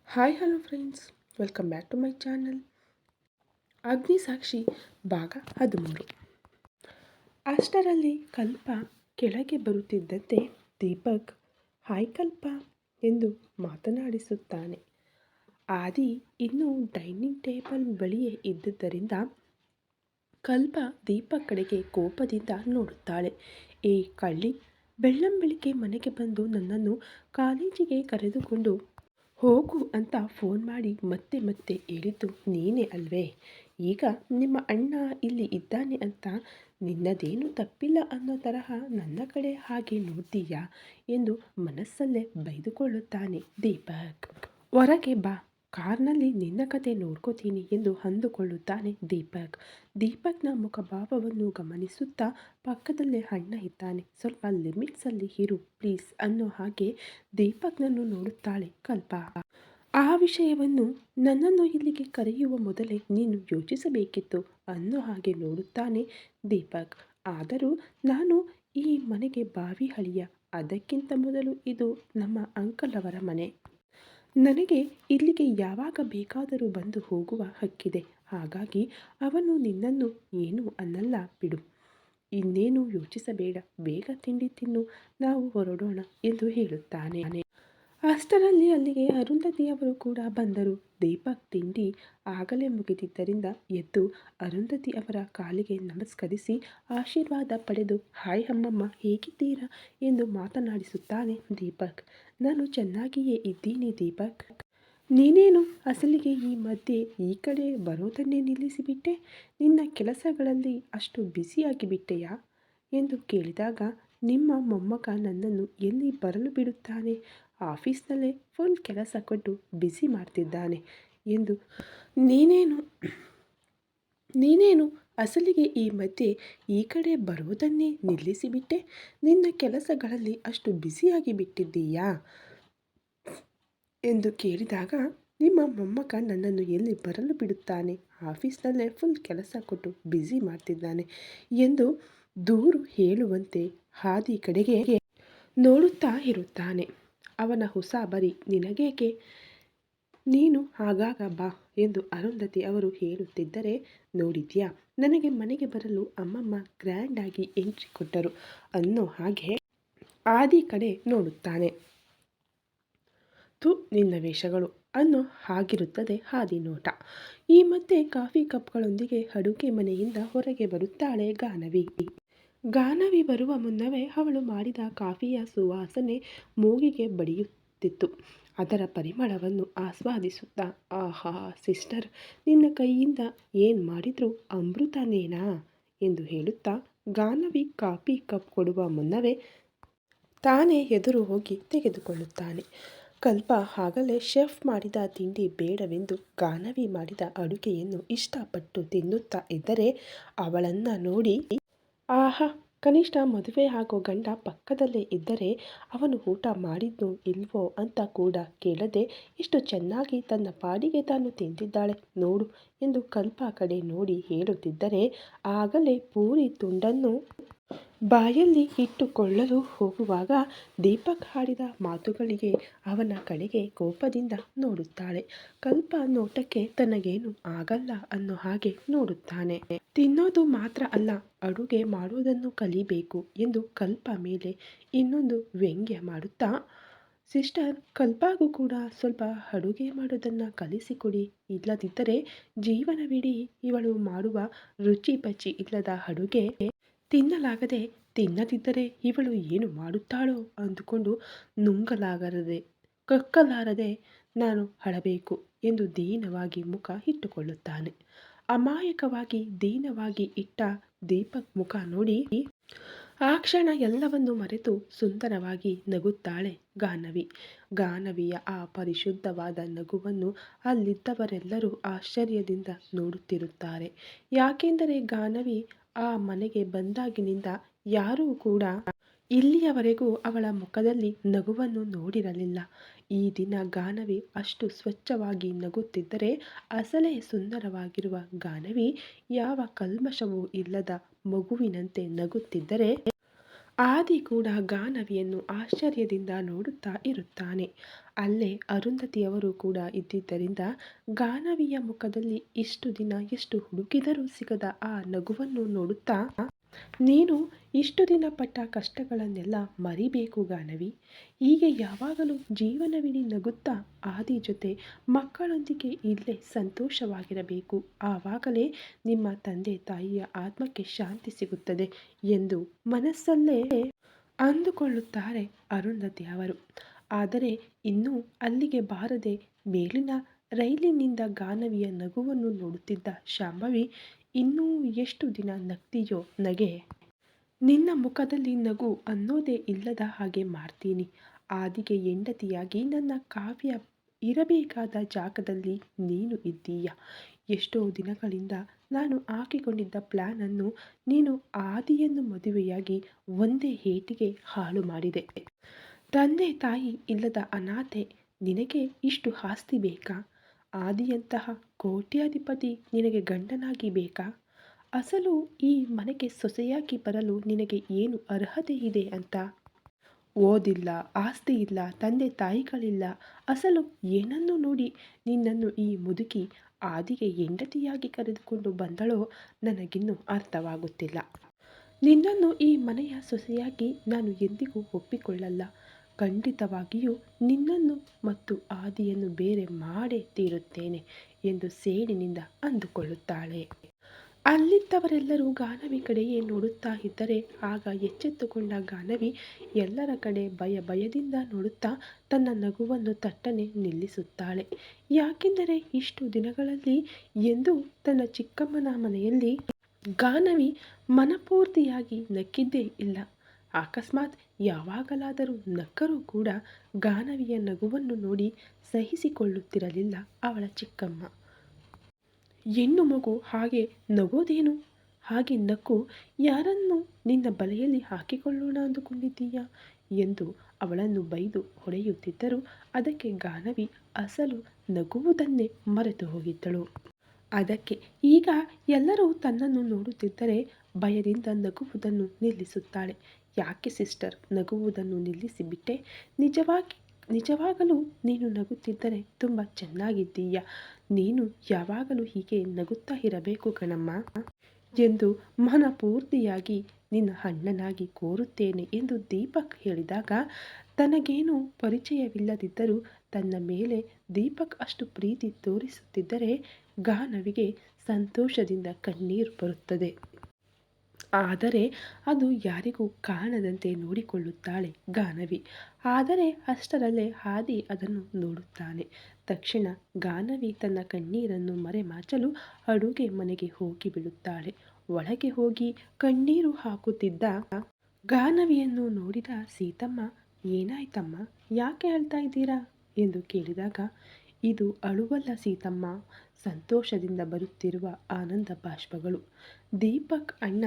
Hi hello friends, welcome back to my channel. Agnisakshi ಭಾಗ 13. ಅಷ್ಟರಲ್ಲಿ ಕಲ್ಪ ಕೆಳಗೆ ಬರುತ್ತಿದ್ದಂತೆ ದೀಪಕ್ ಹಾಯ್ ಕಲ್ಪ ಎಂದು ಮಾತನಾಡಿಸುತ್ತಾನೆ. ಆದಿ ಇನ್ನೂ ಡೈನಿಂಗ್ ಟೇಬಲ್ ಬಳಿಯೇ ಇದ್ದುದರಿಂದ ಕಲ್ಪ ದೀಪಕ್ ಕಡೆಗೆ ಕೋಪದಿಂದ ನೋಡುತ್ತಾಳೆ. ಏ ಕಳ್ಳಿ, ಬೆಳ್ಳಂಬೆಳಿಗ್ಗೆ ಮನೆಗೆ ಬಂದು ನನ್ನನ್ನು ಕಾಲೇಜಿಗೆ ಕರೆದುಕೊಂಡು ಹೋಗು ಅಂತ ಫೋನ್ ಮಾಡಿ ಮತ್ತೆ ಮತ್ತೆ ಹೇಳಿದ್ದು ನೀನೇ ಅಲ್ವೇ? ಈಗ ನಿಮ್ಮ ಅಣ್ಣ ಇಲ್ಲಿ ಇದ್ದಾನೆ ಅಂತ ನಿನ್ನದೇನು ತಪ್ಪಿಲ್ಲ ಅನ್ನೋ ತರಹ ನನ್ನ ಕಡೆ ಹಾಗೆ ನೋಡ್ತೀಯಾ ಎಂದು ಮನಸ್ಸಲ್ಲೇ ಬೈದುಕೊಳ್ಳುತ್ತಾನೆ ದೀಪಕ್. ಹೊರಗೆ ಬಾ, ಕಾರ್ನಲ್ಲಿ ನಿನ್ನ ಕತೆ ನೋಡ್ಕೋತೀನಿ ಎಂದು ಅಂದುಕೊಳ್ಳುತ್ತಾನೆ ದೀಪಕ್. ದೀಪಕ್ನ ಮುಖಭಾವವನ್ನು ಗಮನಿಸುತ್ತಾ ಪಕ್ಕದಲ್ಲೇ ಅಣ್ಣ ಇದ್ದಾನೆ, ಸ್ವಲ್ಪ ಲಿಮಿಟ್ಸಲ್ಲಿ ಇರು ಪ್ಲೀಸ್ ಅನ್ನೋ ಹಾಗೆ ದೀಪಕ್ನನ್ನು ನೋಡುತ್ತಾಳೆ ಕಲ್ಪ. ಆ ವಿಷಯವನ್ನು ನನ್ನನ್ನು ಇಲ್ಲಿಗೆ ಕರೆಯುವ ಮೊದಲೇ ನೀನು ಯೋಚಿಸಬೇಕಿತ್ತು ಅನ್ನೋ ಹಾಗೆ ನೋಡುತ್ತಾನೆ ದೀಪಕ್. ಆದರೂ ನಾನು ಈ ಮನೆಗೆ ಬಾವಿ ಹಳಿಯ, ಅದಕ್ಕಿಂತ ಮೊದಲು ಇದು ನಮ್ಮ ಅಂಕಲ್ ಅವರ ಮನೆ. ನನಗೆ ಇಲ್ಲಿಗೆ ಯಾವಾಗ ಬೇಕಾದರೂ ಬಂದು ಹೋಗುವ ಹಕ್ಕಿದೆ. ಹಾಗಾಗಿ ಅವನು ನಿನ್ನನ್ನು ಏನೂ ಅನ್ನಲ್ಲ ಬಿಡು. ಇನ್ನೇನು ಯೋಚಿಸಬೇಡ, ಬೇಗ ತಿಂಡಿ ತಿನ್ನು, ನಾವು ಹೊರಡೋಣ ಎಂದು ಹೇಳುತ್ತಾನೆ. ಅಷ್ಟರಲ್ಲಿ ಅಲ್ಲಿಗೆ ಅರುಂಧತಿಯವರು ಕೂಡ ಬಂದರು. ದೀಪಕ್ ತಿಂಡಿ ಆಗಲೇ ಮುಗಿದಿದ್ದರಿಂದ ಎದ್ದು ಅರುಂಧತಿ ಅವರ ಕಾಲಿಗೆ ನಮಸ್ಕರಿಸಿ ಆಶೀರ್ವಾದ ಪಡೆದು ಹಾಯ್ ಅಮ್ಮಮ್ಮ, ಹೇಗಿದ್ದೀರಾ ಎಂದು ಮಾತನಾಡಿಸುತ್ತಾನೆ ದೀಪಕ್. ನಾನು ಚೆನ್ನಾಗಿಯೇ ಇದ್ದೀನಿ ದೀಪಕ್. ನೀನೇನು ಅಸಲಿಗೆ ಈ ಮಧ್ಯೆ ಈ ಕಡೆ ಬರೋದನ್ನೇ ನಿಲ್ಲಿಸಿಬಿಟ್ಟೆ? ನಿನ್ನ ಕೆಲಸಗಳಲ್ಲಿ ಅಷ್ಟು ಬ್ಯುಸಿಯಾಗಿಬಿಟ್ಟೆಯಾ ಎಂದು ಕೇಳಿದಾಗ, ನಿಮ್ಮ ಮೊಮ್ಮಗ ನನ್ನನ್ನು ಎಲ್ಲಿ ಬರಲು ಬಿಡುತ್ತಾನೆ, ಆಫೀಸ್ನಲ್ಲೇ ಫುಲ್ ಕೆಲಸ ಕೊಟ್ಟು ಬ್ಯುಸಿ ಮಾಡ್ತಿದ್ದಾನೆ ಎಂದು. ನೀನೇನು ಅಸಲಿಗೆ ಈ ಮಧ್ಯೆ ಈ ಕಡೆ ಬರೋದನ್ನೇ ನಿಲ್ಲಿಸಿಬಿಟ್ಟೆ? ನಿನ್ನ ಕೆಲಸಗಳಲ್ಲಿ ಅಷ್ಟು ಬ್ಯುಸಿಯಾಗಿ ಬಿಟ್ಟಿದ್ದೀಯಾ ಎಂದು ಕೇಳಿದಾಗ, ನಿಮ್ಮ ಮೊಮ್ಮಗ ನನ್ನನ್ನು ಎಲ್ಲಿ ಬರಲು ಬಿಡುತ್ತಾನೆ, ಆಫೀಸ್ನಲ್ಲೇ ಫುಲ್ ಕೆಲಸ ಕೊಟ್ಟು ಬ್ಯುಸಿ ಮಾಡ್ತಿದ್ದಾನೆ ಎಂದು ದೂರು ಹೇಳುವಂತೆ ಆದಿ ಕಡೆಗೆ ನೋಡುತ್ತಾ ಇರುತ್ತಾನೆ. ಅವನ ಉಸಾಬರಿ ನಿನಗೇಕೆ, ನೀನು ಆಗಾಗ ಬಾ ಎಂದು ಅರುಂಧತಿ ಅವರು ಹೇಳುತ್ತಿದ್ದರೆ ನೋಡಿದ್ಯಾ, ನನಗೆ ಮನೆಗೆ ಬರಲು ಅಮ್ಮಮ್ಮ ಗ್ರ್ಯಾಂಡ್ ಆಗಿ ಎಂಟ್ರಿ ಕೊಟ್ಟರು ಅನ್ನೋ ಹಾಗೆ ಆದಿ ಕಡೆ ನೋಡುತ್ತಾನೆ. ತು ನಿನ್ನ ವೇಷಗಳು ಅನ್ನೋ ಹಾಗಿರುತ್ತದೆ ಆದಿ ನೋಟ. ಈ ಮಧ್ಯೆ ಕಾಫಿ ಕಪ್ಗಳೊಂದಿಗೆ ಅಡುಗೆ ಮನೆಯಿಂದ ಹೊರಗೆ ಬರುತ್ತಾಳೆ ಗಾನವಿ. ಗಾನವಿ ಬರುವ ಮುನ್ನವೇ ಅವಳು ಮಾಡಿದ ಕಾಫಿಯ ಸುವಾಸನೆ ಮೂಗಿಗೆ ಬಡಿಯುತ್ತಿತ್ತು. ಅದರ ಪರಿಮಳವನ್ನು ಆಸ್ವಾದಿಸುತ್ತಾ, ಆಹಾ ಸಿಸ್ಟರ್, ನಿನ್ನ ಕೈಯಿಂದ ಏನು ಮಾಡಿದ್ರೂ ಅಮೃತನೇನಾ ಎಂದು ಹೇಳುತ್ತಾ ಗಾನವಿ ಕಾಫಿ ಕಪ್ ಕೊಡುವ ಮುನ್ನವೇ ತಾನೇ ಎದುರು ಹೋಗಿ ತೆಗೆದುಕೊಳ್ಳುತ್ತಾನೆ. ಕಲ್ಪ ಆಗಲೇ ಶೆಫ್ ಮಾಡಿದ ತಿಂಡಿ ಬೇಡವೆಂದು ಗಾನವಿ ಮಾಡಿದ ಅಡುಗೆಯನ್ನು ಇಷ್ಟಪಟ್ಟು ತಿನ್ನುತ್ತಾ ಇದ್ದರೆ ಅವಳನ್ನು ನೋಡಿ, ಆಹಾ, ಕನಿಷ್ಠ ಮದುವೆ ಆಗೋ ಗಂಡ ಪಕ್ಕದಲ್ಲೇ ಇದ್ದರೆ ಅವನು ಊಟ ಮಾಡಿದ್ನೋ ಇಲ್ವೋ ಅಂತ ಕೂಡ ಕೇಳದೆ ಎಷ್ಟು ಚೆನ್ನಾಗಿ ತನ್ನ ಪಾಡಿಗೆ ತಾನು ತಿಂತಿದ್ದಾಳೆ ನೋಡು ಎಂದು ಕಲ್ಪ ಕಡೆ ನೋಡಿ ಹೇಳುತ್ತಿದ್ದರೆ, ಆಗಲೇ ಪೂರಿ ತುಂಡನ್ನು ಬಾಯಲ್ಲಿ ಇಟ್ಟುಕೊಳ್ಳಲು ಹೋಗುವಾಗ ದೀಪಕ್ ಆಡಿದ ಮಾತುಗಳಿಗೆ ಅವನ ಕಡೆಗೆ ಕೋಪದಿಂದ ನೋಡುತ್ತಾಳೆ. ಕಲ್ಪ ನೋಟಕ್ಕೆ ತನಗೇನು ಆಗಲ್ಲ ಅನ್ನೋ ಹಾಗೆ ನೋಡುತ್ತಾನೆ. ತಿನ್ನೋದು ಮಾತ್ರ ಅಲ್ಲ, ಅಡುಗೆ ಮಾಡೋದನ್ನು ಕಲಿಬೇಕು ಎಂದು ಕಲ್ಪ ಮೇಲೆ ಇನ್ನೊಂದು ವ್ಯಂಗ್ಯ ಮಾಡುತ್ತಾ, ಸಿಸ್ಟರ್, ಕಲ್ಪಗೂ ಕೂಡ ಸ್ವಲ್ಪ ಅಡುಗೆ ಮಾಡೋದನ್ನು ಕಲಿಸಿಕೊಡಿ, ಇಲ್ಲದಿದ್ದರೆ ಜೀವನವಿಡೀ ಇವಳು ಮಾಡುವ ರುಚಿ ಪಚಿ ಇಲ್ಲದ ಅಡುಗೆ ತಿನ್ನಲಾಗದೆ, ತಿನ್ನದಿದ್ದರೆ ಇವಳು ಏನು ಮಾಡುತ್ತಾಳೋ ಅಂದುಕೊಂಡು ನುಂಗಲಾಗದೆ ಕಕ್ಕಲಾರದೆ ನಾನು ಅಳಬೇಕು ಎಂದು ದೀನವಾಗಿ ಮುಖ ಇಟ್ಟುಕೊಳ್ಳುತ್ತಾನೆ. ಅಮಾಯಕವಾಗಿ ದೀನವಾಗಿ ಇಟ್ಟ ದೀಪಕ್ ಮುಖ ನೋಡಿ ಆ ಕ್ಷಣ ಎಲ್ಲವನ್ನು ಮರೆತು ಸುಂದರವಾಗಿ ನಗುತ್ತಾಳೆ ಗಾನವಿ. ಗಾನವಿಯ ಆ ಪರಿಶುದ್ಧವಾದ ನಗುವನ್ನು ಅಲ್ಲಿದ್ದವರೆಲ್ಲರೂ ಆಶ್ಚರ್ಯದಿಂದ ನೋಡುತ್ತಿರುತ್ತಾರೆ. ಯಾಕೆಂದರೆ ಗಾನವಿ ಆ ಮನೆಗೆ ಬಂದಾಗಿನಿಂದ ಯಾರೂ ಕೂಡ ಇಲ್ಲಿಯವರೆಗೂ ಅವಳ ಮುಖದಲ್ಲಿ ನಗುವನ್ನು ನೋಡಿರಲಿಲ್ಲ. ಈ ದಿನ ಗಾನವಿ ಅಷ್ಟು ಸ್ವಚ್ಛವಾಗಿ ನಗುತ್ತಿದ್ದರೆ, ಅಸಲೇ ಸುಂದರವಾಗಿರುವ ಗಾನವಿ ಯಾವ ಕಲ್ಮಶವೂ ಇಲ್ಲದ ಮಗುವಿನಂತೆ ನಗುತ್ತಿದ್ದರೆ ಆದಿ ಕೂಡ ಗಾನವಿಯನ್ನು ಆಶ್ಚರ್ಯದಿಂದ ನೋಡುತ್ತಾ ಇರುತ್ತಾನೆ. ಅಲ್ಲೇ ಅರುಂಧತಿಯವರು ಕೂಡ ಇದ್ದಿದ್ದರಿಂದ ಗಾನವಿಯ ಮುಖದಲ್ಲಿ ಇಷ್ಟು ದಿನ ಎಷ್ಟು ಹುಡುಕಿದರೂ ಸಿಗದ ಆ ನಗುವನ್ನು ನೋಡುತ್ತಾ, ನೀನು ಇಷ್ಟು ದಿನ ಪಟ್ಟ ಕಷ್ಟಗಳನ್ನೆಲ್ಲ ಮರಿಬೇಕು ಗಾನವಿ. ಹೀಗೆ ಯಾವಾಗಲೂ ಜೀವನವಿಡೀ ನಗುತ್ತಾ ಆದಿ ಜೊತೆ ಮಕ್ಕಳೊಂದಿಗೆ ಇಲ್ಲೇ ಸಂತೋಷವಾಗಿರಬೇಕು. ಆವಾಗಲೇ ನಿಮ್ಮ ತಂದೆ ತಾಯಿಯ ಆತ್ಮಕ್ಕೆ ಶಾಂತಿ ಸಿಗುತ್ತದೆ ಎಂದು ಮನಸ್ಸಲ್ಲೇ ಅಂದುಕೊಳ್ಳುತ್ತಾರೆ ಅರುಂಧತಿ ಅವರು. ಆದರೆ ಇನ್ನೂ ಅಲ್ಲಿಗೆ ಬಾರದೆ ಮೇಲಿನ ರೈಲಿನಿಂದ ಗಾನವಿಯ ನಗುವನ್ನು ನೋಡುತ್ತಿದ್ದ ಶಾಂಭವಿ, ಇನ್ನೂ ಎಷ್ಟು ದಿನ ನಗ್ತೀಯೋ ನಗೆ. ನಿನ್ನ ಮುಖದಲ್ಲಿ ನಗು ಅನ್ನೋದೇ ಇಲ್ಲದ ಹಾಗೆ ಮಾಡ್ತೀನಿ. ಆದಿಗೆ ಹೆಂಡತಿಯಾಗಿ ನನ್ನ ಕಾವ್ಯ ಇರಬೇಕಾದ ಜಾಗದಲ್ಲಿ ನೀನು ಇದ್ದೀಯ. ಎಷ್ಟೋ ದಿನಗಳಿಂದ ನಾನು ಹಾಕಿಕೊಂಡಿದ್ದ ಪ್ಲ್ಯಾನನ್ನು ನೀನು ಆದಿಯನ್ನು ಮದುವೆಯಾಗಿ ಒಂದೇ ಏಟಿಗೆ ಹಾಳು ಮಾಡಿದೆ. ತಂದೆ ತಾಯಿ ಇಲ್ಲದ ಅನಾಥೆ ನಿನಗೆ ಇಷ್ಟು ಆಸ್ತಿ ಬೇಕಾ? ಆದಿಯಂತಹ ಕೋಟ್ಯಾಧಿಪತಿ ನಿನಗೆ ಗಂಡನಾಗಿ ಬೇಕಾ? ಅಸಲು ಈ ಮನೆಗೆ ಸೊಸೆಯಾಗಿ ಬರಲು ನಿನಗೆ ಏನು ಅರ್ಹತೆ ಇದೆ ಅಂತ? ಓದಿಲ್ಲ, ಆಸ್ತಿ ಇಲ್ಲ, ತಂದೆ ತಾಯಿಗಳಿಲ್ಲ, ಅಸಲು ಏನನ್ನು ನೋಡಿ ನಿನ್ನನ್ನು ಈ ಮುದುಕಿ ಆದಿಗೆ ಹೆಂಡತಿಯಾಗಿ ಕರೆದುಕೊಂಡು ಬಂದಳೋ ನನಗಿನ್ನೂ ಅರ್ಥವಾಗುತ್ತಿಲ್ಲ. ನಿನ್ನನ್ನು ಈ ಮನೆಯ ಸೊಸೆಯಾಗಿ ನಾನು ಎಂದಿಗೂ ಒಪ್ಪಿಕೊಳ್ಳಲ್ಲ. ಖಂಡಿತವಾಗಿಯೂ ನಿನ್ನನ್ನು ಮತ್ತು ಆದಿಯನ್ನು ಬೇರೆ ಮಾಡೇ ತೀರುತ್ತೇನೆ ಎಂದು ಸೇಡಿನಿಂದ ಅಂದುಕೊಳ್ಳುತ್ತಾಳೆ. ಅಲ್ಲಿದ್ದವರೆಲ್ಲರೂ ಗಾನವಿ ಕಡೆಯೇ ನೋಡುತ್ತಾ ಇದ್ದರೆ ಆಗ ಎಚ್ಚೆತ್ತುಕೊಂಡ ಗಾನವಿ ಎಲ್ಲರ ಕಡೆ ಭಯದಿಂದ ನೋಡುತ್ತಾ ತನ್ನ ನಗುವನ್ನು ತಟ್ಟನೆ ನಿಲ್ಲಿಸುತ್ತಾಳೆ. ಯಾಕೆಂದರೆ ಇಷ್ಟು ದಿನಗಳಲ್ಲಿ ಎಂದೂ ತನ್ನ ಚಿಕ್ಕಮ್ಮನ ಮನೆಯಲ್ಲಿ ಗಾನವಿ ಮನಪೂರ್ತಿಯಾಗಿ ನಕ್ಕಿದ್ದೇ ಇಲ್ಲ. ಅಕಸ್ಮಾತ್ ಯಾವಾಗಲಾದರೂ ನಕ್ಕರೂ ಕೂಡ ಗಾನವಿಯ ನಗುವನ್ನು ನೋಡಿ ಸಹಿಸಿಕೊಳ್ಳುತ್ತಿರಲಿಲ್ಲ ಅವಳ ಚಿಕ್ಕಮ್ಮ. ಹೆಣ್ಣು ಮಗು ಹಾಗೆ ನಗೋದೇನು? ಹಾಗೆ ನಕ್ಕು ಯಾರನ್ನು ನಿನ್ನ ಬಲೆಯಲ್ಲಿ ಹಾಕಿಕೊಳ್ಳೋಣ ಅಂದುಕೊಂಡಿದ್ದೀಯಾ ಎಂದು ಅವಳನ್ನು ಬೈದು ಹೊಡೆಯುತ್ತಿದ್ದರು. ಅದಕ್ಕೆ ಗಾನವಿ ಅಸಲು ನಗುವುದನ್ನೇ ಮರೆತು ಹೋಗಿದ್ದಳು. ಅದಕ್ಕೆ ಈಗ ಎಲ್ಲರೂ ತನ್ನನ್ನು ನೋಡುತ್ತಿದ್ದರೆ ಭಯದಿಂದ ನಗುವುದನ್ನು ನಿಲ್ಲಿಸುತ್ತಾಳೆ. ಯಾಕೆ ಸಿಸ್ಟರ್ ನಗುವುದನ್ನು ನಿಲ್ಲಿಸಿಬಿಟ್ಟೆ? ನಿಜವಾಗಲೂ ನೀನು ನಗುತ್ತಿದ್ದರೆ ತುಂಬ ಚೆನ್ನಾಗಿದ್ದೀಯ. ನೀನು ಯಾವಾಗಲೂ ಹೀಗೆ ನಗುತ್ತಾ ಇರಬೇಕು ಕಣಮ್ಮ ಎಂದು ಮನಪೂರ್ತಿಯಾಗಿ ನಿನ್ನ ಅಣ್ಣನಾಗಿ ಕೋರುತ್ತೇನೆ ಎಂದು ದೀಪಕ್ ಹೇಳಿದಾಗ, ತನಗೇನು ಪರಿಚಯವಿಲ್ಲದಿದ್ದರೂ ತನ್ನ ಮೇಲೆ ದೀಪಕ್ ಅಷ್ಟು ಪ್ರೀತಿ ತೋರಿಸುತ್ತಿದ್ದರೆ ಗಾನವಿಗೆ ಸಂತೋಷದಿಂದ ಕಣ್ಣೀರು ಬರುತ್ತದೆ. ಆದರೆ ಅದು ಯಾರಿಗೂ ಕಾಣದಂತೆ ನೋಡಿಕೊಳ್ಳುತ್ತಾಳೆ ಗಾನವಿ. ಆದರೆ ಅಷ್ಟರಲ್ಲೇ ಆದಿ ಅದನ್ನು ನೋಡುತ್ತಾನೆ. ತಕ್ಷಣ ಗಾನವಿ ತನ್ನ ಕಣ್ಣೀರನ್ನು ಮರೆಮಾಚಲು ಅಡುಗೆ ಮನೆಗೆ ಹೋಗಿ ಬಿಡುತ್ತಾಳೆ. ಒಳಗೆ ಹೋಗಿ ಕಣ್ಣೀರು ಹಾಕುತ್ತಿದ್ದ ಗಾನವಿಯನ್ನು ನೋಡಿದ ಸೀತಮ್ಮ, ಏನಾಯ್ತಮ್ಮ, ಯಾಕೆ ಅಳ್ತಾ ಇದ್ದೀರಾ ಎಂದು ಕೇಳಿದಾಗ, ಇದು ಅಳುವಲ್ಲ ಸೀತಮ್ಮ, ಸಂತೋಷದಿಂದ ಬರುತ್ತಿರುವ ಆನಂದ ಬಾಷ್ಪಗಳು. ದೀಪಕ್ ಅಣ್ಣ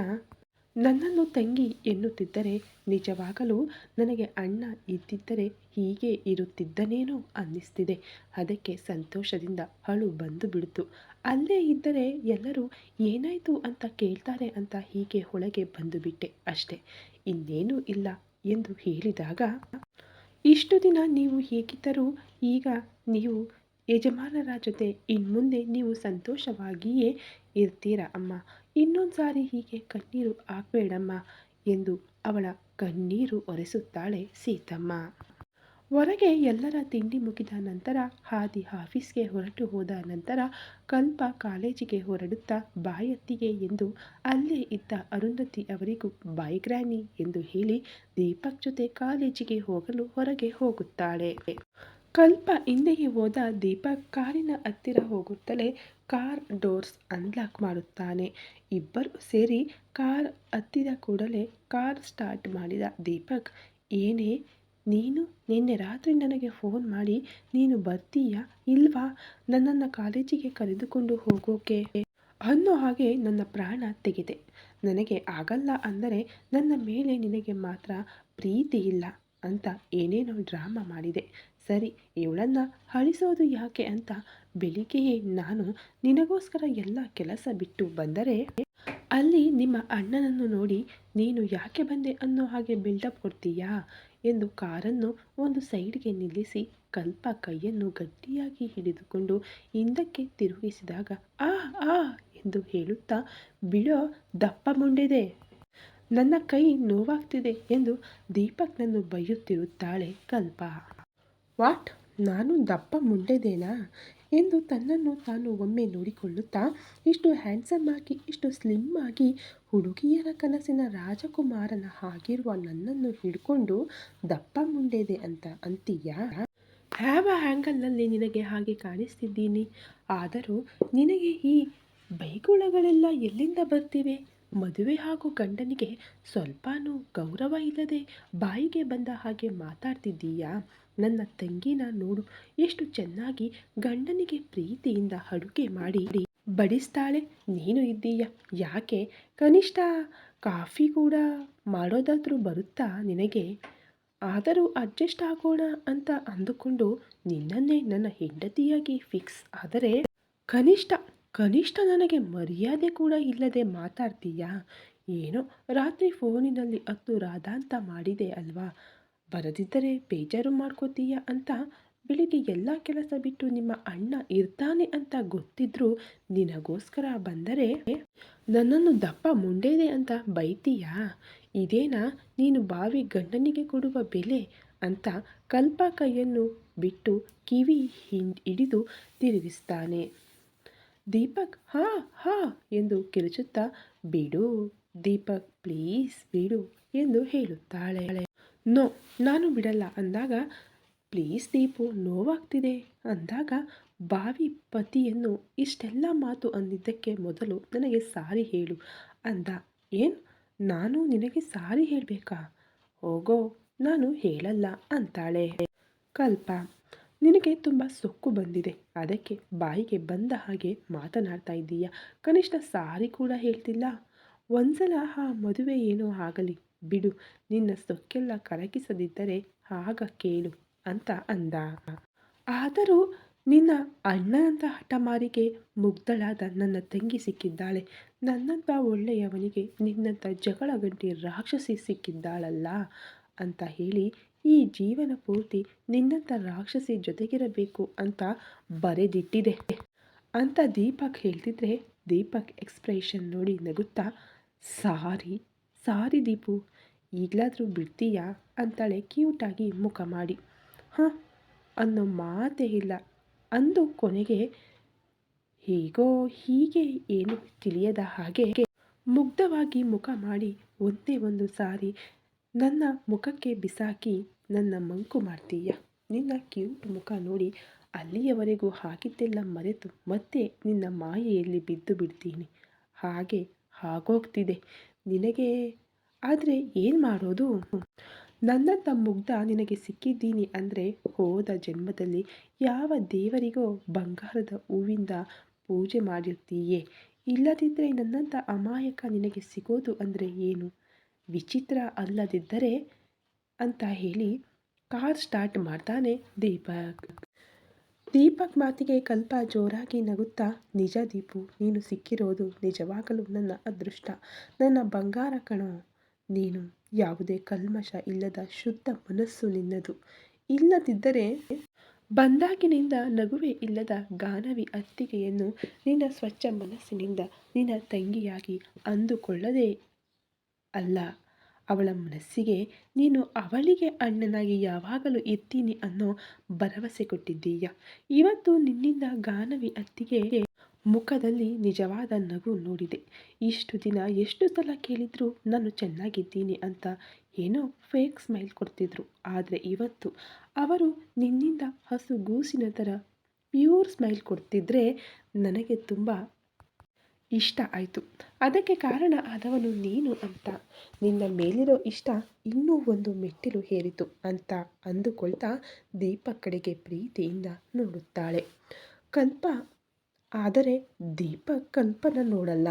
ನನ್ನನ್ನು ತಂಗಿ ಎನ್ನುತ್ತಿದ್ದರೆ ನಿಜವಾಗಲೂ ನನಗೆ ಅಣ್ಣ ಇದ್ದಿದ್ದರೆ ಹೀಗೆ ಇರುತ್ತಿದ್ದನೇನೋ ಅನ್ನಿಸ್ತಿದೆ. ಅದಕ್ಕೆ ಸಂತೋಷದಿಂದ ಅಳು ಬಂದು ಬಿಡ್ತು. ಅಲ್ಲೇ ಇದ್ದರೆ ಎಲ್ಲರೂ ಏನಾಯಿತು ಅಂತ ಕೇಳ್ತಾರೆ ಅಂತ ಹೀಗೆ ಒಳಗೆ ಬಂದು ಬಿಟ್ಟೆ ಅಷ್ಟೆ, ಇನ್ನೇನೂ ಇಲ್ಲ ಎಂದು ಹೇಳಿದಾಗ, ಇಷ್ಟು ದಿನ ನೀವು ಹೇಗಿದ್ದರೂ ಈಗ ನೀವು ಯಜಮಾನರ ಜೊತೆ ಇನ್ಮುಂದೆ ನೀವು ಸಂತೋಷವಾಗಿಯೇ ಇರ್ತೀರಾ ಅಮ್ಮ. ಇನ್ನೊಂದು ಸಾರಿ ಹೀಗೆ ಕಣ್ಣೀರು ಹಾಕಬೇಡಮ್ಮ ಎಂದು ಅವಳ ಕಣ್ಣೀರು ಒರೆಸುತ್ತಾಳೆ ಸೀತಮ್ಮ. ಹೊರಗೆ ಎಲ್ಲರ ತಿಂಡಿ ಮುಗಿದ ನಂತರ ಆದಿ ಆಫೀಸ್ಗೆ ಹೊರಟು ಹೋದ ನಂತರ ಕಲ್ಪ ಕಾಲೇಜಿಗೆ ಹೊರಡುತ್ತಾ ಬಾಯತ್ತಿಗೆ ಎಂದು ಅಲ್ಲೇ ಇದ್ದ ಅರುಂಧತಿ ಅವರಿಗೂ ಬಾಯ್ ಗ್ರಾನಿ ಎಂದು ಹೇಳಿ ದೀಪಕ್ ಜೊತೆ ಕಾಲೇಜಿಗೆ ಹೋಗಲು ಹೊರಗೆ ಹೋಗುತ್ತಾಳೆ. ಕಲ್ಪ ಹಿಂದೆಯೇ ಹೋದ ದೀಪಕ್ ಕಾರಿನ ಹತ್ತಿರ ಹೋಗುತ್ತಲೇ ಕಾರ್ ಡೋರ್ಸ್ ಅನ್ಲಾಕ್ ಮಾಡುತ್ತಾನೆ. ಇಬ್ಬರು ಸೇರಿ ಕಾರ್ ಹತ್ತಿದ ಕೂಡಲೇ ಕಾರ್ ಸ್ಟಾರ್ಟ್ ಮಾಡಿದ ದೀಪಕ್, ಏನೇ ನೀನು ನಿನ್ನೆ ರಾತ್ರಿ ನನಗೆ ಫೋನ್ ಮಾಡಿ ನೀನು ಬರ್ತೀಯಾ ಇಲ್ವಾ ನನ್ನನ್ನು ಕಾಲೇಜಿಗೆ ಕರೆದುಕೊಂಡು ಹೋಗೋಕೆ ಅನ್ನೋ ಹಾಗೆ ನನ್ನ ಪ್ರಾಣ ತೆಗೆದೆ. ನನಗೆ ಆಗಲ್ಲ ಅಂದರೆ ನನ್ನ ಮೇಲೆ ನಿನಗೆ ಮಾತ್ರ ಪ್ರೀತಿ ಇಲ್ಲ ಅಂತ ಏನೇನೋ ಡ್ರಾಮಾ ಮಾಡಿದೆ. ಸರಿ, ಇವಳನ್ನು ಅಳಿಸೋದು ಯಾಕೆ ಅಂತ ಬೆಳಿಗ್ಗೆಯೇ ನಾನು ನಿನಗೋಸ್ಕರ ಎಲ್ಲ ಕೆಲಸ ಬಿಟ್ಟು ಬಂದರೆ ಅಲ್ಲಿ ನಿಮ್ಮ ಅಣ್ಣನನ್ನು ನೋಡಿ ನೀನು ಯಾಕೆ ಬಂದೆ ಅನ್ನೋ ಹಾಗೆ ಬಿಲ್ಡಪ್ ಕೊಡ್ತೀಯಾ ಎಂದು ಕಾರನ್ನು ಒಂದು ಸೈಡ್ಗೆ ನಿಲ್ಲಿಸಿ ಕಲ್ಪ ಕೈಯನ್ನು ಗಟ್ಟಿಯಾಗಿ ಹಿಡಿದುಕೊಂಡು ಹಿಂದಕ್ಕೆ ತಿರುಗಿಸಿದಾಗ ಆ ಆ ಎಂದು ಹೇಳುತ್ತಾ, ಬಿಡೋ ದಪ್ಪ ಮುಂಡಿದೆ, ನನ್ನ ಕೈ ನೋವಾಗ್ತಿದೆ ಎಂದು ದೀಪಕ್ನನ್ನು ಬೈಯುತ್ತಿರುತ್ತಾಳೆ ಕಲ್ಪ. ವಾಟ್, ನಾನು ದಪ್ಪ ಮುಂಡೆದೇನಾ ಎಂದು ತನ್ನನ್ನು ತಾನು ಒಮ್ಮೆ ನೋಡಿಕೊಳ್ಳುತ್ತಾ, ಇಷ್ಟು ಹ್ಯಾಂಡ್ಸಮ್ ಆಗಿ ಇಷ್ಟು ಸ್ಲಿಮ್ ಆಗಿ ಹುಡುಗಿಯರ ಕನಸಿನ ರಾಜಕುಮಾರನ ಆಗಿರುವ ನನ್ನನ್ನು ಹಿಡ್ಕೊಂಡು ದಪ್ಪ ಮುಂಡೆದೆ ಅಂತ ಅಂತೀಯಾ? ಯಾವ ಆ್ಯಂಗಲ್ನಲ್ಲಿ ನಿನಗೆ ಹಾಗೆ ಕಾಣಿಸ್ತಿದ್ದೀನಿ? ಆದರೂ ನಿನಗೆ ಈ ಬೈಗುಳಗಳೆಲ್ಲ ಎಲ್ಲಿಂದ ಬರ್ತಿವೆ? ಮದುವೆ ಹಾಗೂ ಗಂಡನಿಗೆ ಸ್ವಲ್ಪನೂ ಗೌರವ ಇಲ್ಲದೆ ಬಾಯಿಗೆ ಬಂದ ಹಾಗೆ ಮಾತಾಡ್ತಿದ್ದೀಯಾ? ನನ್ನ ತಂಗಿನ ನೋಡು, ಎಷ್ಟು ಚೆನ್ನಾಗಿ ಗಂಡನಿಗೆ ಪ್ರೀತಿಯಿಂದ ಅಡುಗೆ ಮಾಡಿ ಬಡಿಸ್ತಾಳೆ. ನೀನು ಇದ್ದೀಯ, ಯಾಕೆ ಕನಿಷ್ಠ ಕಾಫಿ ಕೂಡ ಮಾಡೋದಾದರೂ ಬರುತ್ತಾ ನಿನಗೆ? ಆದರೂ ಅಡ್ಜಸ್ಟ್ ಆಗೋಣ ಅಂತ ಅಂದುಕೊಂಡು ನಿನ್ನನ್ನೇ ನನ್ನ ಹೆಂಡತಿಯಾಗಿ ಫಿಕ್ಸ್ ಆದರೆ ಕನಿಷ್ಠ ಕನಿಷ್ಠ ನನಗೆ ಮರ್ಯಾದೆ ಕೂಡ ಇಲ್ಲದೆ ಮಾತಾಡ್ತೀಯಾ? ಏನೋ ರಾತ್ರಿ ಫೋನಿನಲ್ಲಿ ಹತ್ತು ರಾಧಾಂತ ಮಾಡಿದೆ ಅಲ್ವಾ, ಬರದಿದ್ದರೆ ಬೇಜಾರು ಮಾಡ್ಕೋತೀಯ ಅಂತ ಬೆಳಿಗ್ಗೆ ಎಲ್ಲ ಕೆಲಸ ಬಿಟ್ಟು ನಿಮ್ಮ ಅಣ್ಣ ಇರ್ತಾನೆ ಅಂತ ಗೊತ್ತಿದ್ರೂ ನಿನಗೋಸ್ಕರ ಬಂದರೆ ನನ್ನನ್ನು ದಪ್ಪ ಮುಂಡೇದೆ ಅಂತ ಬೈತೀಯಾ? ಇದೇನಾ ನೀನು ಬಾವಿ ಗಂಡನಿಗೆ ಕೊಡುವ ಬೆಲೆ ಅಂತ ಕಲ್ಪ ಕೈಯನ್ನು ಬಿಟ್ಟು ಕಿವಿ ಹಿಡಿದು ತಿರುಗಿಸ್ತಾನೆ. ದೀಪಕ್ ಹಾ ಹಾ ಎಂದು ಕಿರುಚುತ್ತಾ, ಬಿಡು ದೀಪಕ್ ಪ್ಲೀಸ್ ಬಿಡು ಎಂದು ಹೇಳುತ್ತಾಳೆ. ನೋ, ನಾನು ಬಿಡಲ್ಲ ಅಂದಾಗ, ಪ್ಲೀಸ್ ದೀಪು ನೋವಾಗ್ತಿದೆ ಅಂದಾಗ, ಬಾವಿ ಪತಿಯನ್ನು ಇಷ್ಟೆಲ್ಲ ಮಾತು ಅಂದಿದ್ದಕ್ಕೆ ಮೊದಲು ನನಗೆ ಸಾರಿ ಹೇಳು ಅಂದ. ಏನು, ನಾನು ನಿನಗೆ ಸಾರಿ ಹೇಳಬೇಕಾ? ಹೋಗೋ, ನಾನು ಹೇಳಲ್ಲ ಅಂತಾಳೆ ಕಲ್ಪ. ನಿನಗೆ ತುಂಬ ಸೊಕ್ಕು ಬಂದಿದೆ, ಅದಕ್ಕೆ ಬಾಯಿಗೆ ಬಂದ ಹಾಗೆ ಮಾತನಾಡ್ತಾ ಇದ್ದೀಯ. ಕನಿಷ್ಠ ಸಾರಿ ಕೂಡ ಹೇಳ್ತಿಲ್ಲ. ಒಂದ್ಸಲ ಆ ಮದುವೆ ಏನೋ ಆಗಲಿ ಬಿಡು, ನಿನ್ನ ಸೊಕ್ಕೆಲ್ಲ ಕರಗಿಸದಿದ್ದರೆ ಆಗ ಕೇಳು ಅಂತ ಅಂದ. ಆದರೂ ನಿನ್ನ ಅಣ್ಣನಂಥ ಹಠಮಾರಿಗೆ ಮುಗ್ಧಳಾದ ನನ್ನ ತಂಗಿ ಸಿಕ್ಕಿದ್ದಾಳೆ. ನನ್ನಂಥ ಒಳ್ಳೆಯವನಿಗೆ ನಿನ್ನಂಥ ಜಗಳ ಗಂಟಿ ರಾಕ್ಷಸಿ ಸಿಕ್ಕಿದ್ದಾಳಲ್ಲ ಅಂತ ಹೇಳಿ ಈ ಜೀವನ ಪೂರ್ತಿ ನಿನ್ನಂಥ ರಾಕ್ಷಸಿ ಜೊತೆಗಿರಬೇಕು ಅಂತ ಬರೆದಿಟ್ಟಿದೆ ಅಂತ ದೀಪಕ್ ಹೇಳ್ತಿದ್ರೆ, ದೀಪಕ್ ಎಕ್ಸ್ಪ್ರೆಷನ್ ನೋಡಿ ನಗುತ್ತಾ, ಸಾರಿ ಸಾರಿ ದೀಪು, ಈಗಲಾದರೂ ಬಿಡ್ತೀಯಾ ಅಂತಾಳೆ ಕ್ಯೂಟಾಗಿ ಮುಖ ಮಾಡಿ. ಹಾಂ ಅನ್ನೋ ಮಾತೇ ಇಲ್ಲ ಅಂದು ಕೊನೆಗೆ ಹೀಗೋ ಹೀಗೆ ಏನು ತಿಳಿಯದ ಹಾಗೆ ಮುಗ್ಧವಾಗಿ ಮುಖ ಮಾಡಿ ಒಂದೇ ಒಂದು ಸಾರಿ ನನ್ನ ಮುಖಕ್ಕೆ ಬಿಸಾಕಿ ನನ್ನ ಮಂಕು ಮಾಡ್ತೀಯ. ನಿನ್ನ ಕ್ಯೂಟ್ ಮುಖ ನೋಡಿ ಅಲ್ಲಿಯವರೆಗೂ ಹಾಕಿದ್ದೆಲ್ಲ ಮರೆತು ಮತ್ತೆ ನಿನ್ನ ಮಾಯೆಯಲ್ಲಿ ಬಿದ್ದು ಬಿಡ್ತೀನಿ. ಹಾಗೆ ಆಗೋಗ್ತಿದೆ ನಿನಗೆ. ಆದರೆ ಏನು ಮಾಡೋದು? ನನ್ನಂಥ ಮುಗ್ಧ ನಿನಗೆ ಸಿಕ್ಕಿದ್ದೀನಿ ಅಂದರೆ ಹೋದ ಜನ್ಮದಲ್ಲಿ ಯಾವ ದೇವರಿಗೋ ಬಂಗಾರದ ಹೂವಿಂದ ಪೂಜೆ ಮಾಡಿರ್ತೀಯೇ. ಇಲ್ಲದಿದ್ದರೆ ನನ್ನಂಥ ಅಮಾಯಕ ನಿನಗೆ ಸಿಗೋದು ಅಂದರೆ ಏನು ವಿಚಿತ್ರ ಅಲ್ಲದಿದ್ದರೆ ಅಂತ ಹೇಳಿ ಕಾರ್ ಸ್ಟಾರ್ಟ್ ಮಾಡ್ತಾನೆ ದೀಪಕ್. ದೀಪಕ್ ಮಾತಿಗೆ ಕಲ್ಪ ಜೋರಾಗಿ ನಗುತ್ತಾ, ನಿಜ ದೀಪು, ನೀನು ಸಿಕ್ಕಿರೋದು ನಿಜವಾಗಲೂ ನನ್ನ ಅದೃಷ್ಟ, ನನ್ನ ಬಂಗಾರ ಕಣೋ ನೀನು. ಯಾವುದೇ ಕಲ್ಮಶ ಇಲ್ಲದ ಶುದ್ಧ ಮನಸ್ಸು ನಿನ್ನದು. ಇಲ್ಲದಿದ್ದರೆ ಬಂದಾಗಿನಿಂದ ನಗುವೆ ಇಲ್ಲದ ಗಾನವಿ ಅತ್ತಿಗೆಯನ್ನು ನಿನ್ನ ಸ್ವಚ್ಛ ಮನಸ್ಸಿನಿಂದ ನಿನ್ನ ತಂಗಿಯಾಗಿ ಅಂದುಕೊಳ್ಳದೆ ಅಲ್ಲ, ಅವಳ ಮನಸ್ಸಿಗೆ ನೀನು ಅವಳಿಗೆ ಅಣ್ಣನಾಗಿ ಯಾವಾಗಲೂ ಇರ್ತೀನಿ ಅನ್ನೋ ಭರವಸೆ ಕೊಟ್ಟಿದ್ದೀಯ. ಇವತ್ತು ನಿನ್ನಿಂದ ಗಾನವಿ ಅತ್ತಿಗೆ ಮುಖದಲ್ಲಿ ನಿಜವಾದ ನಗು ನೋಡಿದೆ. ಇಷ್ಟು ದಿನ ಎಷ್ಟು ಸಲ ಕೇಳಿದ್ರು ನಾನು ಚೆನ್ನಾಗಿದ್ದೀನಿ ಅಂತ ಏನೋ ಫೇಕ್ ಸ್ಮೈಲ್ ಕೊಡ್ತಿದ್ರು. ಆದರೆ ಇವತ್ತು ಅವರು ನಿನ್ನಿಂದ ಹಸುಗೂಸಿನ ಥರ ಪ್ಯೂರ್ ಸ್ಮೈಲ್ ಕೊಡ್ತಿದ್ರೆ ನನಗೆ ತುಂಬ ಇಷ್ಟ ಆಯಿತು. ಅದಕ್ಕೆ ಕಾರಣ ಆದವನು ನೀನು ಅಂತ ನಿನ್ನ ಮೇಲಿರೋ ಇಷ್ಟ ಇನ್ನೂ ಒಂದು ಮೆಟ್ಟಿಲು ಏರಿತು ಅಂತ ಅಂದುಕೊಳ್ತಾ ದೀಪಕ್ ಕಡೆಗೆ ಪ್ರೀತಿಯಿಂದ ನೋಡುತ್ತಾಳೆ ಕಲ್ಪ. ಆದರೆ ದೀಪಕ್ ಕಲ್ಪನ ನೋಡಲ್ಲ.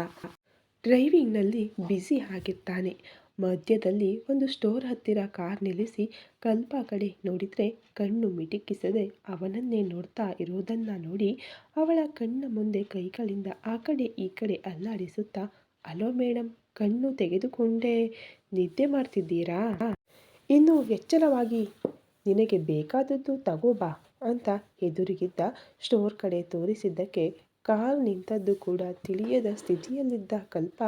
ಡ್ರೈವಿಂಗ್ನಲ್ಲಿ ಬ್ಯುಸಿ ಆಗಿರ್ತಾನೆ. ಮಧ್ಯದಲ್ಲಿ ಒಂದು ಸ್ಟೋರ್ ಹತ್ತಿರ ಕಾರ್ ನಿಲ್ಲಿಸಿ ಕಲ್ಪ ಕಡೆ ನೋಡಿದರೆ ಕಣ್ಣು ಮಿಟುಕಿಸದೆ ಅವನನ್ನೇ ನೋಡ್ತಾ ಇರೋದನ್ನ ನೋಡಿ ಅವಳ ಕಣ್ಣ ಮುಂದೆ ಕೈಗಳಿಂದ ಆ ಕಡೆ ಈ ಕಡೆ ಅಲ್ಲಾಡಿಸುತ್ತಾ, ಅಲೋ ಮೇಡಮ್, ಕಣ್ಣು ತೆಗೆದುಕೊಂಡೇ ನಿದ್ದೆ ಮಾಡ್ತಿದ್ದೀರಾ? ಇನ್ನು ಎಚ್ಚರವಾಗಿ ನಿನಗೆ ಬೇಕಾದದ್ದು ತಗೋಬಾ ಅಂತ ಎದುರಿಗಿದ್ದ ಸ್ಟೋರ್ ಕಡೆ ತೋರಿಸಿದ್ದಕ್ಕೆ ಕಾರ್ ನಿಂತದ್ದು ಕೂಡ ತಿಳಿಯದ ಸ್ಥಿತಿಯಲ್ಲಿದ್ದ ಕಲ್ಪ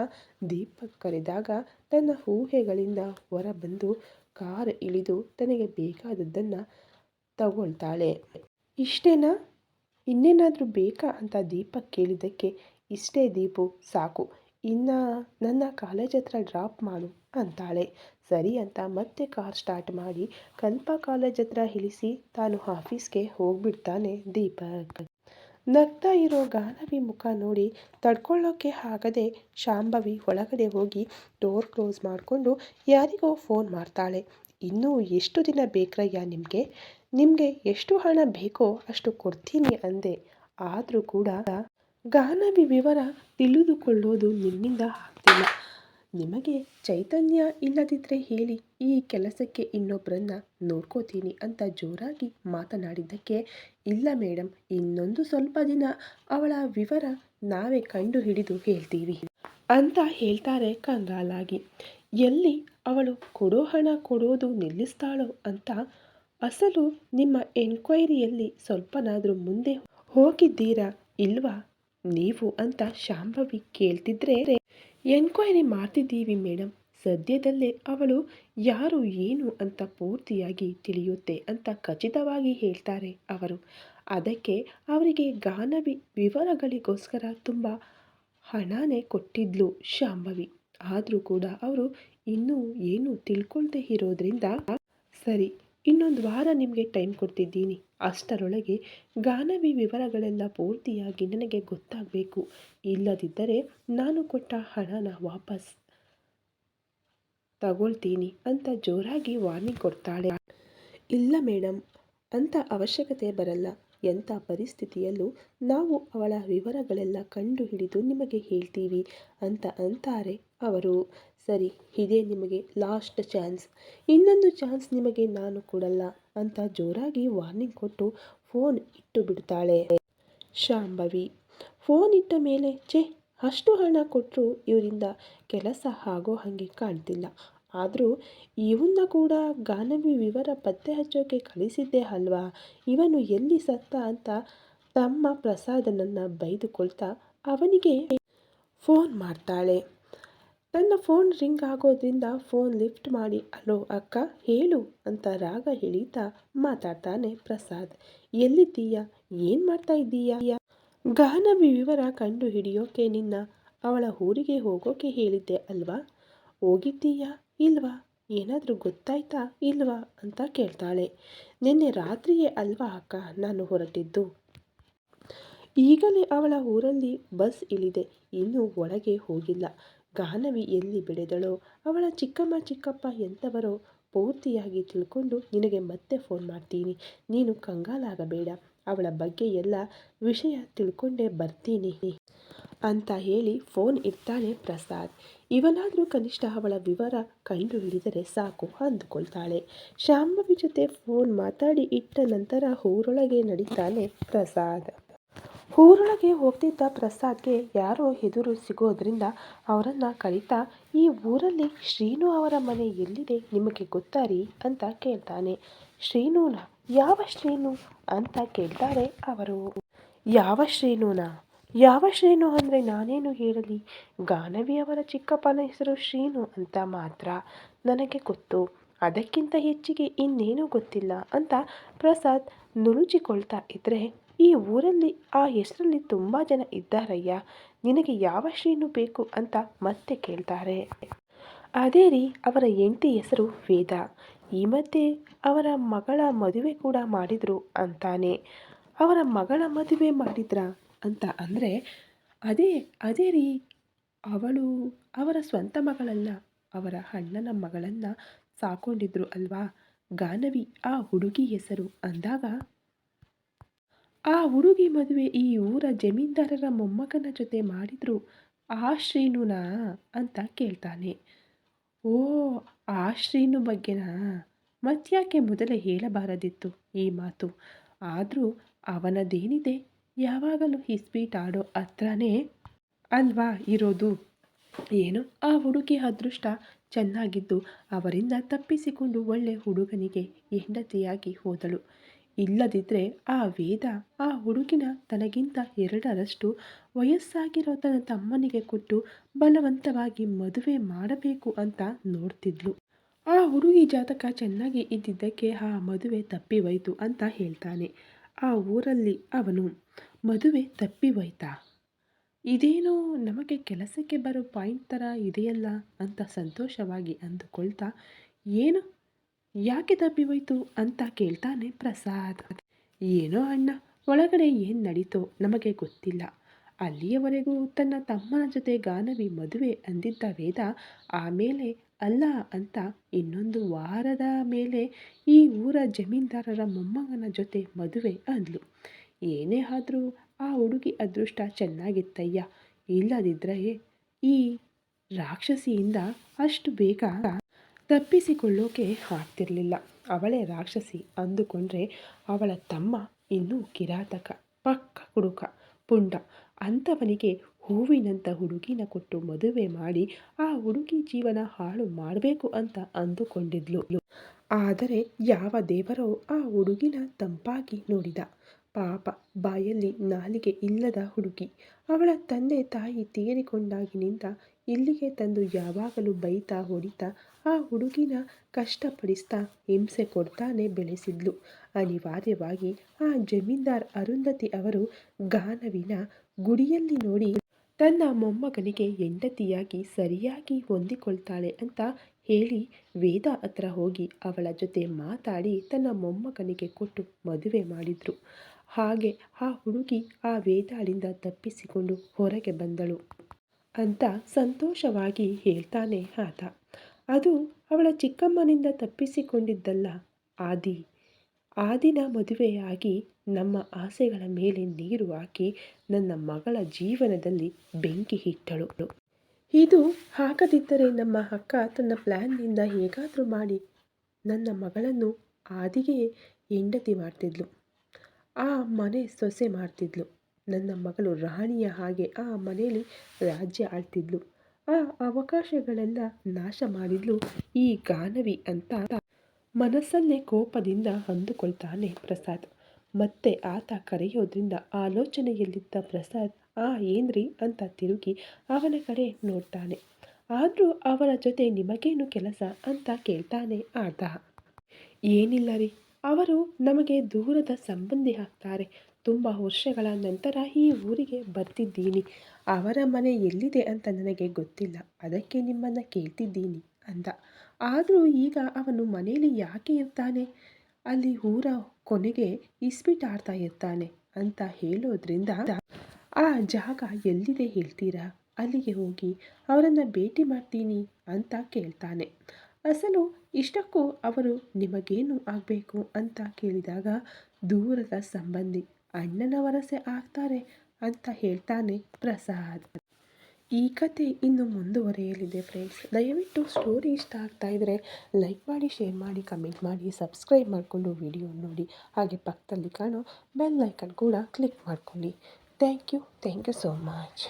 ದೀಪಕ್ ಕರೆದಾಗ ತನ್ನ ಊಹೆಗಳಿಂದ ಹೊರಬಂದು ಕಾರ್ ಇಳಿದು ತನಗೆ ಬೇಕಾದದ್ದನ್ನು ತಗೊಳ್ತಾಳೆ. ಇಷ್ಟೇನಾ, ಇನ್ನೇನಾದರೂ ಬೇಕಾ ಅಂತ ದೀಪಕ್ ಕೇಳಿದ್ದಕ್ಕೆ, ಇಷ್ಟೇ ದೀಪು, ಸಾಕು, ಇನ್ನು ನನ್ನ ಕಾಲೇಜ್ ಹತ್ರ ಡ್ರಾಪ್ ಮಾಡು ಅಂತಾಳೆ. ಸರಿ ಅಂತ ಮತ್ತೆ ಕಾರ್ ಸ್ಟಾರ್ಟ್ ಮಾಡಿ ಕಲ್ಪ ಕಾಲೇಜ್ ಹತ್ರ ಇಳಿಸಿ ತಾನು ಆಫೀಸ್ಗೆ ಹೋಗ್ಬಿಡ್ತಾನೆ ದೀಪಕ್. ನಗ್ತಾ ಇರೋ ಗಾನವಿ ಮುಖ ನೋಡಿ ತಡ್ಕೊಳ್ಳೋಕೆ ಆಗದೆ ಶಾಂಭವಿ ಒಳಗಡೆ ಹೋಗಿ ಡೋರ್ ಕ್ಲೋಸ್ ಮಾಡಿಕೊಂಡು ಯಾರಿಗೋ ಫೋನ್ ಮಾಡ್ತಾಳೆ. ಇನ್ನೂ ಎಷ್ಟು ದಿನ ಬೇಕ್ರಯ್ಯ ನಿಮಗೆ ಎಷ್ಟು ಹಣ ಬೇಕೋ ಅಷ್ಟು ಕೊಡ್ತೀನಿ ಅಂದೆ. ಆದರೂ ಕೂಡ ಗಾನವಿ ವಿವರ ತಿಳಿದುಕೊಳ್ಳೋದು ನಿಮ್ಮಿಂದ ಆಗ್ತಿಲ್ಲ. ನಿಮಗೆ ಚೈತನ್ಯ ಇಲ್ಲದಿದ್ದರೆ ಹೇಳಿ, ಈ ಕೆಲಸಕ್ಕೆ ಇನ್ನೊಬ್ಬರನ್ನ ನೋಡ್ಕೋತೀನಿ ಅಂತ ಜೋರಾಗಿ ಮಾತನಾಡಿದ್ದಕ್ಕೆ, ಇಲ್ಲ ಮೇಡಮ್, ಇನ್ನೊಂದು ಸ್ವಲ್ಪ ದಿನ ಅವಳ ವಿವರ ನಾವೇ ಕಂಡು ಹಿಡಿದು ಹೇಳ್ತೀವಿ ಅಂತ ಹೇಳ್ತಾರೆ ಕಂಗಾಲಾಗಿ. ಎಲ್ಲಿ ಅವಳು ಕೊಡೋ ಹಣ ಕೊಡೋದು ನಿಲ್ಲಿಸ್ತಾಳೋ ಅಂತ. ಅಸಲು ನಿಮ್ಮ ಎನ್ಕ್ವೈರಿಯಲ್ಲಿ ಸ್ವಲ್ಪನಾದರೂ ಮುಂದೆ ಹೋಗಿದ್ದೀರಾ ಇಲ್ವಾ ನೀವು ಅಂತ ಶಾಂಭವಿ ಕೇಳ್ತಿದ್ರೆ, ಎನ್ಕ್ವೈರಿ ಮಾಡ್ತಿದ್ದೀವಿ ಮೇಡಮ್, ಸದ್ಯದಲ್ಲೇ ಅವಳು ಯಾರು ಏನು ಅಂತ ಪೂರ್ತಿಯಾಗಿ ತಿಳಿಯುತ್ತೆ ಅಂತ ಖಚಿತವಾಗಿ ಹೇಳ್ತಾರೆ ಅವರು. ಅದಕ್ಕೆ ಅವರಿಗೆ ಗಾನವಿ ವಿವರಗಳಿಗೋಸ್ಕರ ತುಂಬ ಹಣನೇ ಕೊಟ್ಟಿದ್ಲು ಶಾಂಭವಿ. ಆದರೂ ಕೂಡ ಅವರು ಇನ್ನೂ ಏನು ತಿಳ್ಕೊಳ್ದೇ ಇರೋದ್ರಿಂದ, ಸರಿ, ಇನ್ನೊಂದು ವಾರ ನಿಮಗೆ ಟೈಮ್ ಕೊಡ್ತಿದ್ದೀನಿ. ಅಷ್ಟರೊಳಗೆ ಗಾನವಿ ವಿವರಗಳೆಲ್ಲ ಪೂರ್ತಿಯಾಗಿ ನನಗೆ ಗೊತ್ತಾಗಬೇಕು. ಇಲ್ಲದಿದ್ದರೆ ನಾನು ಕೊಟ್ಟ ಹಣನ ವಾಪಸ್ ತಗೊಳ್ತೀನಿ ಅಂತ ಜೋರಾಗಿ ವಾರ್ನಿಂಗ್ ಕೊಡ್ತಾಳೆ. ಇಲ್ಲ ಮೇಡಮ್, ಅಂಥ ಅವಶ್ಯಕತೆ ಬರಲ್ಲ. ಎಂಥ ಪರಿಸ್ಥಿತಿಯಲ್ಲೂ ನಾವು ಅವಳ ವಿವರಗಳೆಲ್ಲ ಕಂಡು ಹಿಡಿದು ನಿಮಗೆ ಹೇಳ್ತೀವಿ ಅಂತ ಅಂತಾರೆ ಅವರು. ಸರಿ, ಇದೇ ನಿಮಗೆ ಲಾಸ್ಟ್ ಚಾನ್ಸ್, ಇನ್ನೊಂದು ಚಾನ್ಸ್ ನಿಮಗೆ ನಾನು ಕೊಡಲ್ಲ ಅಂತ ಜೋರಾಗಿ ವಾರ್ನಿಂಗ್ ಕೊಟ್ಟು ಫೋನ್ ಇಟ್ಟು ಬಿಡ್ತಾಳೆ ಶಾಂಭವಿ. ಫೋನ್ ಇಟ್ಟ ಮೇಲೆ, ಅಷ್ಟು ಹಣ ಕೊಟ್ಟರು ಇವರಿಂದ ಕೆಲಸ ಆಗೋ ಹಾಗೆ ಕಾಣ್ತಿಲ್ಲ. ಆದರೂ ಇವನ್ನ ಕೂಡ ಗಾನವಿ ವಿವರ ಪತ್ತೆ ಹಚ್ಚೋಕೆ ಕಳಿಸಿದ್ದೆ ಅಲ್ವಾ, ಇವನು ಎಲ್ಲಿ ಸತ್ತ ಅಂತ ತಮ್ಮ ಪ್ರಸಾದನನ್ನು ಬೈದುಕೊಳ್ತಾ ಅವನಿಗೆ ಫೋನ್ ಮಾಡ್ತಾಳೆ. ತನ್ನ ಫೋನ್ ರಿಂಗ್ ಆಗೋದ್ರಿಂದ ಫೋನ್ ಲಿಫ್ಟ್ ಮಾಡಿ, ಅಲೋ ಅಕ್ಕ, ಹೇಳು ಅಂತ ರಾಗ ಎಳೀತಾ ಮಾತಾಡ್ತಾನೆ ಪ್ರಸಾದ್. ಎಲ್ಲಿದ್ದೀಯಾ, ಏನು ಮಾಡ್ತಾ ಇದ್ದೀಯಾ? ಗಾನವಿ ವಿವರ ಕಂಡು ಹಿಡಿಯೋಕೆ ನಿನ್ನ ಅವಳ ಊರಿಗೆ ಹೋಗೋಕೆ ಹೇಳಿದ್ದೆ ಅಲ್ವಾ, ಹೋಗಿದ್ದೀಯಾ ಇಲ್ವಾ, ಏನಾದರೂ ಗೊತ್ತಾಯ್ತಾ ಇಲ್ವಾ ಅಂತ ಕೇಳ್ತಾಳೆ. ನಿನ್ನೆ ರಾತ್ರಿಯೇ ಅಲ್ವಾ ಅಕ್ಕ ನಾನು ಹೊರಟಿದ್ದು. ಈಗಲೇ ಅವಳ ಊರಲ್ಲಿ ಬಸ್ ಇಳಿದೆ, ಇನ್ನೂ ಒಳಗೆ ಹೋಗಿಲ್ಲ. ಗಾನವಿ ಎಲ್ಲಿ ಬೆಳೆದಳೋ, ಅವಳ ಚಿಕ್ಕಮ್ಮ ಚಿಕ್ಕಪ್ಪ ಎಂಥವರೋ ಪೂರ್ತಿಯಾಗಿ ತಿಳ್ಕೊಂಡು ನಿನಗೆ ಮತ್ತೆ ಫೋನ್ ಮಾಡ್ತೀನಿ. ನೀನು ಕಂಗಾಲಾಗಬೇಡ, ಅವಳ ಬಗ್ಗೆ ಎಲ್ಲ ವಿಷಯ ತಿಳ್ಕೊಂಡೇ ಬರ್ತೀನಿ ಅಂತ ಹೇಳಿ ಫೋನ್ ಇಡ್ತಾನೆ ಪ್ರಸಾದ್. ಇವನಾದರೂ ಕನಿಷ್ಠ ಅವಳ ವಿವರ ಕಂಡು ಹಿಡಿದರೆ ಸಾಕು ಅಂದುಕೊಳ್ತಾಳೆ. ಶಾಂಭವಿ ಜೊತೆ ಫೋನ್ ಮಾತಾಡಿ ಇಟ್ಟ ನಂತರ ಊರೊಳಗೆ ನಡೀತಾನೆ ಪ್ರಸಾದ್. ಊರೊಳಗೆ ಹೋಗ್ತಿದ್ದ ಪ್ರಸಾದ್ಗೆ ಯಾರೋ ಎದುರು ಸಿಗೋದ್ರಿಂದ ಅವರನ್ನು ಕರೀತಾ, ಈ ಊರಲ್ಲಿ ಶ್ರೀನು ಅವರ ಮನೆ ಎಲ್ಲಿದೆ ನಿಮಗೆ ಗೊತ್ತಾ ರೀ ಅಂತ ಕೇಳ್ತಾನೆ. ಶ್ರೀನುನಾ? ಯಾವ ಶ್ರೀನು ಅಂತ ಕೇಳ್ತಾರೆ ಅವರು. ಯಾವ ಶ್ರೀನುನಾ? ಯಾವ ಶ್ರೀನು ಅಂದರೆ ನಾನೇನು ಹೇಳಲಿ, ಗಾನವಿ ಅವರ ಚಿಕ್ಕಪ್ಪನ ಹೆಸರು ಶ್ರೀನು ಅಂತ ಮಾತ್ರ ನನಗೆ ಗೊತ್ತು, ಅದಕ್ಕಿಂತ ಹೆಚ್ಚಿಗೆ ಇನ್ನೇನೂ ಗೊತ್ತಿಲ್ಲ ಅಂತ ಪ್ರಸಾದ್ ನುಣುಚಿಕೊಳ್ತಾ ಇದ್ದರೆ, ಈ ಊರಲ್ಲಿ ಆ ಹೆಸರಲ್ಲಿ ತುಂಬ ಜನ ಇದ್ದಾರಯ್ಯ, ನಿನಗೆ ಯಾವ ಶ್ರೀನು ಬೇಕು ಅಂತ ಮತ್ತೆ ಕೇಳ್ತಾರೆ. ಅದೇ ರೀ, ಅವರ ಹೆಂಡತಿ ಹೆಸರು ವೇದ, ಈ ಮಧ್ಯೆ ಅವರ ಮಗಳ ಮದುವೆ ಕೂಡ ಮಾಡಿದ್ರು ಅಂತಾನೆ. ಅವರ ಮಗಳ ಮದುವೆ ಮಾಡಿದ್ರಾ ಅಂತ ಅಂದರೆ, ಅದೇ ರೀ, ಅವಳು ಅವರ ಸ್ವಂತ ಮಗಳಲ್ಲ, ಅವರ ಅಣ್ಣನ ಮಗಳನ್ನು ಸಾಕೊಂಡಿದ್ರು ಅಲ್ವಾ. ಗಾನವಿ ಆ ಹುಡುಗಿ ಹೆಸರು ಅಂದಾಗ, ಆ ಹುಡುಗಿ ಮದುವೆ ಈ ಊರ ಜಮೀನ್ದಾರರ ಮೊಮ್ಮಗನ ಜೊತೆ ಮಾಡಿದ್ರು, ಆ ಶ್ರೀನುನಾ ಅಂತ ಕೇಳ್ತಾನೆ. ಓ, ಆ ಶ್ರೀನು ಬಗ್ಗೆನಾ? ಮತ್ತ್ಯಾಕೆ ಮೊದಲೇ ಹೇಳಬಾರದಿತ್ತು ಈ ಮಾತು? ಆದರೂ ಅವನದೇನಿದೆ, ಯಾವಾಗಲೂ ಇಸ್ಪೀಟ್ ಆಡೋ ಹತ್ರನೇ ಅಲ್ವಾ ಇರೋದು. ಏನೋ ಆ ಹುಡುಗಿ ಅದೃಷ್ಟ ಚೆನ್ನಾಗಿದ್ದು ಅವರಿಂದ ತಪ್ಪಿಸಿಕೊಂಡು ಒಳ್ಳೆ ಹುಡುಗನಿಗೆ ಹೆಂಡತಿಯಾಗಿ ಹೋದಳು. ಇಲ್ಲದಿದ್ದರೆ ಆ ವೇದ ಆ ಹುಡುಗಿನ ತನಗಿಂತ 2ರಷ್ಟು ವಯಸ್ಸಾಗಿರೋ ತನ್ನ ತಮ್ಮನಿಗೆ ಕೊಟ್ಟು ಬಲವಂತವಾಗಿ ಮದುವೆ ಮಾಡಬೇಕು ಅಂತ ನೋಡ್ತಿದ್ಲು. ಆ ಹುಡುಗಿ ಜಾತಕ ಚೆನ್ನಾಗಿ ಇದ್ದಿದ್ದಕ್ಕೆ ಆ ಮದುವೆ ತಪ್ಪಿ ಹೋಯ್ತು ಅಂತ ಹೇಳ್ತಾನೆ. ಆ ಊರಲ್ಲಿ ಅವನು ಮದುವೆ ತಪ್ಪಿ ಹೋಯ್ತಾ? ಇದೇನೋ ನಮಗೆ ಕೆಲಸಕ್ಕೆ ಬರೋ ಪಾಯಿಂಟ್ ಥರ ಇದೆಯಲ್ಲ ಅಂತ ಸಂತೋಷವಾಗಿ ಅಂದುಕೊಳ್ತಾ, ಏನು, ಯಾಕೆ ತಪ್ಪಿ ಹೋಯ್ತು ಅಂತ ಕೇಳ್ತಾನೆ ಪ್ರಸಾದ್. ಏನೋ ಅಣ್ಣ, ಒಳಗಡೆ ಏನು ನಡೀತೋ ನಮಗೆ ಗೊತ್ತಿಲ್ಲ. ಅಲ್ಲಿಯವರೆಗೂ ತನ್ನ ತಮ್ಮನ ಜೊತೆ ಗಾನವಿ ಮದುವೆ ಅಂದಿದ್ದ ವೇದ ಆಮೇಲೆ ಅಲ್ಲ ಅಂತ ಇನ್ನೊಂದು ವಾರದ ಮೇಲೆ ಈ ಊರ ಜಮೀನ್ದಾರರ ಮೊಮ್ಮಗನ ಜೊತೆ ಮದುವೆ ಅಂದ್ಲು. ಏನೇ ಆದರೂ ಆ ಹುಡುಗಿ ಅದೃಷ್ಟ ಚೆನ್ನಾಗಿತ್ತಯ್ಯ. ಇಲ್ಲದಿದ್ದರೆ ಈ ರಾಕ್ಷಸಿಯಿಂದ ಅಷ್ಟು ಬೇಗ ತಪ್ಪಿಸಿಕೊಳ್ಳೋಕೆ ಆಗ್ತಿರ್ಲಿಲ್ಲ. ಅವಳೇ ರಾಕ್ಷಸಿ ಅಂದುಕೊಂಡ್ರೆ ಅವಳ ತಮ್ಮ ಇನ್ನೂ ಕಿರಾತಕ, ಪಕ್ಕ ಕುಡುಕ, ಪುಂಡ. ಅಂಥವನಿಗೆ ಹೂವಿನಂಥ ಹುಡುಗಿನ ಕೊಟ್ಟು ಮದುವೆ ಮಾಡಿ ಆ ಹುಡುಗಿ ಜೀವನ ಹಾಳು ಮಾಡಬೇಕು ಅಂತ ಅಂದುಕೊಂಡಿದ್ಲು. ಆದರೆ ಯಾವ ದೇವರೋ ಆ ಹುಡುಗಿನ ತಂಪಾಗಿ ನೋಡಿದ. ಪಾಪ, ಬಾಯಲ್ಲಿ ನಾಲಿಗೆ ಇಲ್ಲದ ಹುಡುಗಿ. ಅವಳ ತಂದೆ ತಾಯಿ ತೀರಿಕೊಂಡಾಗಿನಿಂದ ಇಲ್ಲಿಗೆ ತಂದು ಯಾವಾಗಲೂ ಬೈತಾ ಹೊಡಿತಾ ಆ ಹುಡುಗಿನ ಕಷ್ಟಪಡಿಸ್ತಾ ಹಿಂಸೆ ಕೊಡ್ತಾನೆ ಬೆಳೆಸಿದ್ಲು. ಅನಿವಾರ್ಯವಾಗಿ ಆ ಜಮೀನ್ದಾರ್ ಅರುಂಧತಿ ಅವರು ಗಾನವಿನ ಗುಡಿಯಲ್ಲಿ ನೋಡಿ ತನ್ನ ಮೊಮ್ಮಗನಿಗೆ ಹೆಂಡತಿಯಾಗಿ ಸರಿಯಾಗಿ ಹೊಂದಿಕೊಳ್ತಾಳೆ ಅಂತ ಹೇಳಿ ವೇದ ಹತ್ರ ಹೋಗಿ ಅವಳ ಜೊತೆ ಮಾತಾಡಿ ತನ್ನ ಮೊಮ್ಮಗನಿಗೆ ಕೊಟ್ಟು ಮದುವೆ ಮಾಡಿದ್ರು. ಹಾಗೆ ಆ ಹುಡುಗಿ ಆ ವೇದಾಳಿಂದ ತಪ್ಪಿಸಿಕೊಂಡು ಹೊರಗೆ ಬಂದಳು ಅಂತ ಸಂತೋಷವಾಗಿ ಹೇಳ್ತಾನೆ ಆತ. ಅದು ಅವಳ ಚಿಕ್ಕಮ್ಮನಿಂದ ತಪ್ಪಿಸಿಕೊಂಡಿದ್ದಲ್ಲ. ಆದಿನ ಮದುವೆಯಾಗಿ ನಮ್ಮ ಆಸೆಗಳ ಮೇಲೆ ನೀರು ಹಾಕಿ ನನ್ನ ಮಗಳ ಜೀವನದಲ್ಲಿ ಬೆಂಕಿ ಇಟ್ಟಳು. ಇದು ಹಾಕದಿದ್ದರೆ ನಮ್ಮ ಅಕ್ಕ ತನ್ನ ಪ್ಲ್ಯಾನ್ನಿಂದ ಹೇಗಾದರೂ ಮಾಡಿ ನನ್ನ ಮಗಳನ್ನು ಆದಿಗೆ ಹೆಂಡತಿ ಮಾಡ್ತಿದ್ಲು. ಆ ಮನೆ ಸೊಸೆ ಮಾಡ್ತಿದ್ಲು. ನನ್ನ ಮಗಳು ರಾಣಿಯ ಹಾಗೆ ಆ ಮನೆಯಲ್ಲಿ ರಾಜ್ಯ ಆಳ್ತಿದ್ಲು. ಆ ಅವಕಾಶಗಳೆಲ್ಲ ನಾಶ ಮಾಡಿದ್ಲು ಈ ಗಾನವಿ ಅಂತ ಮನಸ್ಸಲ್ಲೇ ಕೋಪದಿಂದ ಅಂದುಕೊಳ್ತಾನೆ ಪ್ರಸಾದ್. ಮತ್ತೆ ಆತ ಕರೆಯೋದ್ರಿಂದ ಆಲೋಚನೆಯಲ್ಲಿದ್ದ ಪ್ರಸಾದ್ ಏನ್ರಿ ಅಂತ ತಿರುಗಿ ಅವನ ಕಡೆ ನೋಡ್ತಾನೆ. ಆದರೂ ಅವರ ಜೊತೆ ನಿಮಗೇನು ಕೆಲಸ ಅಂತ ಕೇಳ್ತಾನೆ ಆತ. ಏನಿಲ್ಲ ರೀ, ಅವರು ನಮಗೆ ದೂರದ ಸಂಬಂಧಿ ಆಗ್ತಾರೆ. ತುಂಬ ವರ್ಷಗಳ ನಂತರ ಈ ಊರಿಗೆ ಬರ್ತಿದ್ದೀನಿ. ಅವರ ಮನೆ ಎಲ್ಲಿದೆ ಅಂತ ನನಗೆ ಗೊತ್ತಿಲ್ಲ, ಅದಕ್ಕೆ ನಿಮ್ಮನ್ನು ಕೇಳ್ತಿದ್ದೀನಿ ಅಂದ. ಆದರೂ ಈಗ ಅವನು ಮನೆಯಲ್ಲಿ ಯಾಕೆ ಇರ್ತಾನೆ? ಅಲ್ಲಿ ಊರ ಕೊನೆಗೆ ಇಸ್ಪೀಟ್ ಆಡ್ತಾ ಇರ್ತಾನೆ ಅಂತ ಹೇಳೋದ್ರಿಂದ ಆ ಜಾಗ ಎಲ್ಲಿದೆ ಹೇಳ್ತೀರಾ? ಅಲ್ಲಿಗೆ ಹೋಗಿ ಅವರನ್ನು ಭೇಟಿ ಮಾಡ್ತೀನಿ ಅಂತ ಕೇಳ್ತಾನೆ. ಅಸಲು ಇಷ್ಟಕ್ಕೂ ಅವರು ನಿಮಗೇನು ಆಗಬೇಕು ಅಂತ ಕೇಳಿದಾಗ ದೂರದ ಸಂಬಂಧಿ, ಅಣ್ಣನ ವರಸೆ ಆಗ್ತಾರೆ ಅಂತ ಹೇಳ್ತಾನೆ ಪ್ರಸಾದ್. ಈ ಕತೆ ಇನ್ನು ಮುಂದುವರಿಯಲಿದೆ ಫ್ರೆಂಡ್ಸ್. ದಯವಿಟ್ಟು ಸ್ಟೋರಿ ಇಷ್ಟ ಆಗ್ತಾ ಇದ್ದರೆ ಲೈಕ್ ಮಾಡಿ, ಶೇರ್ ಮಾಡಿ, ಕಮೆಂಟ್ ಮಾಡಿ, ಸಬ್ಸ್ಕ್ರೈಬ್ ಮಾಡಿಕೊಂಡು ವಿಡಿಯೋ ನೋಡಿ. ಹಾಗೆ ಪಕ್ಕದಲ್ಲಿ ಕಾಣೋ ಬೆಲ್ ಐಕನ್ ಕೂಡ ಕ್ಲಿಕ್ ಮಾಡ್ಕೊಳ್ಳಿ. Thank you so much.